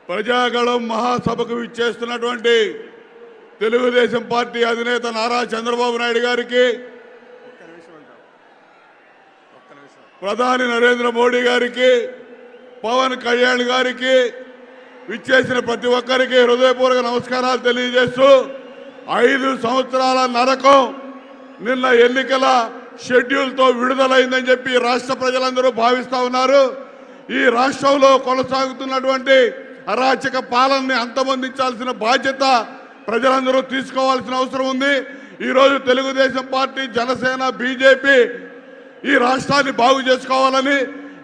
Prajagalam మహాసభకు విచ్చేస్తున్నటువంటి Telugu Desam party అధినేత నారా చంద్రబాబు నాయుడు గారికి, ప్రధాని నరేంద్ర మోడీ గారికి, పవన్ కళ్యాణ్ గారికి విచ్చేసిన ప్రతి ఒక్కరికి హృదయపూర్వక నమస్కారాలు తెలియజేస్తూ 5 సంవత్సరాల నరకం నిన్న ఎన్నికల షెడ్యూల్తో విడుదలైందని చెప్పి రాష్ట్ర ప్రజలందరూ భావిస్తూ ఉన్నారు. ఈ రాష్ట్రంలో కొనసాగుతున్నటువంటి అరాచక పాలనని అంతమొందించాల్సిన బాధ్యత ప్రజలందరూ తీసుకోవాల్సిన అవసరం ఉంది. ఈరోజు తెలుగుదేశం పార్టీ, జనసేన, బీజేపీ ఈ రాష్ట్రాన్ని బాగు చేసుకోవాలని,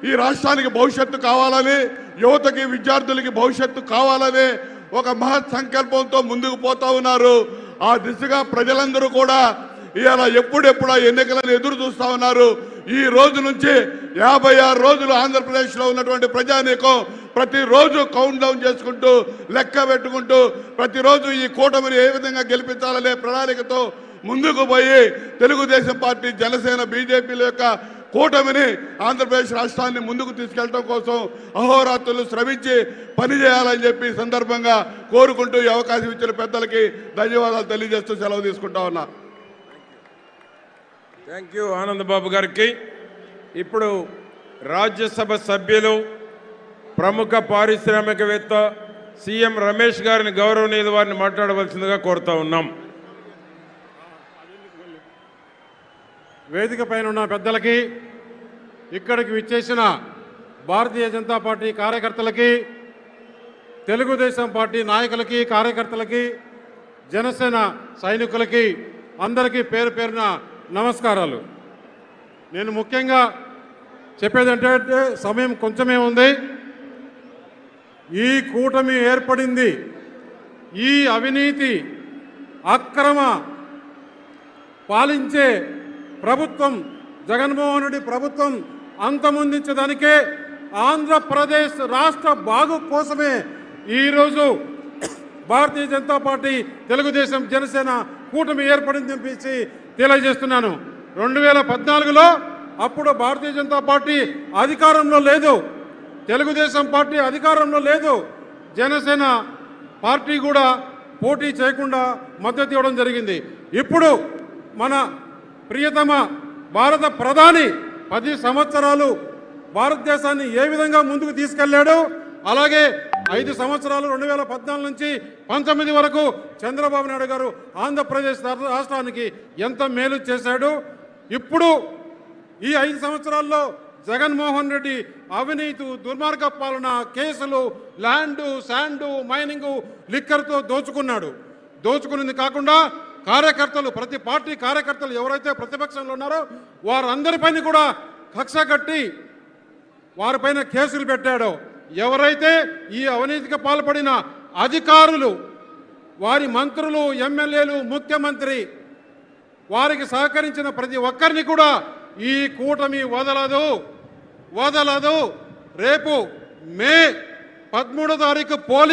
ఈ రాష్ట్రానికి భవిష్యత్తు కావాలని, యువతకి విద్యార్థులకి భవిష్యత్తు కావాలని ఒక మహత్ సంకల్పంతో ముందుకు పోతా ఉన్నారు. ఆ దిశగా ప్రజలందరూ కూడా ఇవాళ ఎప్పుడెప్పుడు ఎన్నికలను ఎదురు చూస్తా ఉన్నారు. ఈ రోజు నుంచి 56 రోజులు ఆంధ్రప్రదేశ్లో ఉన్నటువంటి ప్రజానీకం ప్రతిరోజు కౌంట్ డౌన్ చేసుకుంటూ, లెక్క పెట్టుకుంటూ, ప్రతిరోజు ఈ కూటమిని ఏ విధంగా గెలిపించాలనే ప్రణాళికతో ముందుకు పోయి తెలుగుదేశం పార్టీ, జనసేన, బీజేపీల యొక్క కూటమిని ఆంధ్రప్రదేశ్ రాష్ట్రాన్ని ముందుకు తీసుకెళ్లడం కోసం అహోరాత్రులు శ్రమించి పనిచేయాలని చెప్పి సందర్భంగా కోరుకుంటూ ఈ అవకాశం ఇచ్చిన పెద్దలకి ధన్యవాదాలు తెలియజేస్తూ సెలవు తీసుకుంటా ఉన్నా. థ్యాంక్ యూ ఆనందబాబు గారికి. ఇప్పుడు రాజ్యసభ సభ్యులు, ప్రముఖ పారిశ్రామికవేత్త సీఎం రమేష్ గారిని, గౌరవనీయుల వారిని మాట్లాడవలసిందిగా కోరుతా ఉన్నాం. వేదిక పైన ఉన్న పెద్దలకి, ఇక్కడికి విచ్చేసిన భారతీయ జనతా పార్టీ కార్యకర్తలకి, తెలుగుదేశం పార్టీ నాయకులకి, కార్యకర్తలకి, జనసేన సైనికులకి అందరికీ పేరు పేరున నమస్కారాలు. నేను ముఖ్యంగా చెప్పేదంటే సమయం కొంచెమే ఉంది. ఈ కూటమి ఏర్పడింది ఈ అవినీతి అక్రమ పాలించే ప్రభుత్వం, జగన్మోహన్ రెడ్డి ప్రభుత్వం అంతమొందించడానికే, ఆంధ్రప్రదేశ్ రాష్ట్ర బాగు కోసమే ఈరోజు భారతీయ జనతా పార్టీ, తెలుగుదేశం, జనసేన కూటమి ఏర్పడింది చెప్పేసి తెలియజేస్తున్నాను. 2014లో అప్పుడు భారతీయ జనతా పార్టీ అధికారంలో లేదు, తెలుగుదేశం పార్టీ అధికారంలో లేదు, జనసేన పార్టీ కూడా పోటీ చేయకుండా మద్దతు ఇవ్వడం జరిగింది. ఇప్పుడు మన ప్రియతమ భారత ప్రధాని 10 సంవత్సరాలు భారతదేశాన్ని ఏ విధంగా ముందుకు తీసుకెళ్లాడు, అలాగే 5 సంవత్సరాలు 2014 నుంచి 19 వరకు చంద్రబాబు నాయుడు గారు ఆంధ్రప్రదేశ్ రాష్ట్రానికి ఎంత మేలు చేశాడు. ఇప్పుడు ఈ 5 సంవత్సరాల్లో జగన్మోహన్ రెడ్డి అవినీతి, దుర్మార్గ పాలన, కేసులు, ల్యాండు, శాండు, మైనింగు, లిక్కర్తో దోచుకున్నది కాకుండా కార్యకర్తలు, ప్రతి పార్టీ కార్యకర్తలు ఎవరైతే ప్రతిపక్షంలో ఉన్నారో వారందరిపైన కూడా కక్ష కట్టి వారిపైన కేసులు పెట్టాడో, ఎవరైతే ఈ అవినీతికి పాల్పడిన అధికారులు, వారి మంత్రులు, ఎమ్మెల్యేలు, ముఖ్యమంత్రి, వారికి సహకరించిన ప్రతి ఒక్కరిని కూడా ఈ కూటమి వదలదు. రేపు మే 13వ తారీఖు పోలింగ్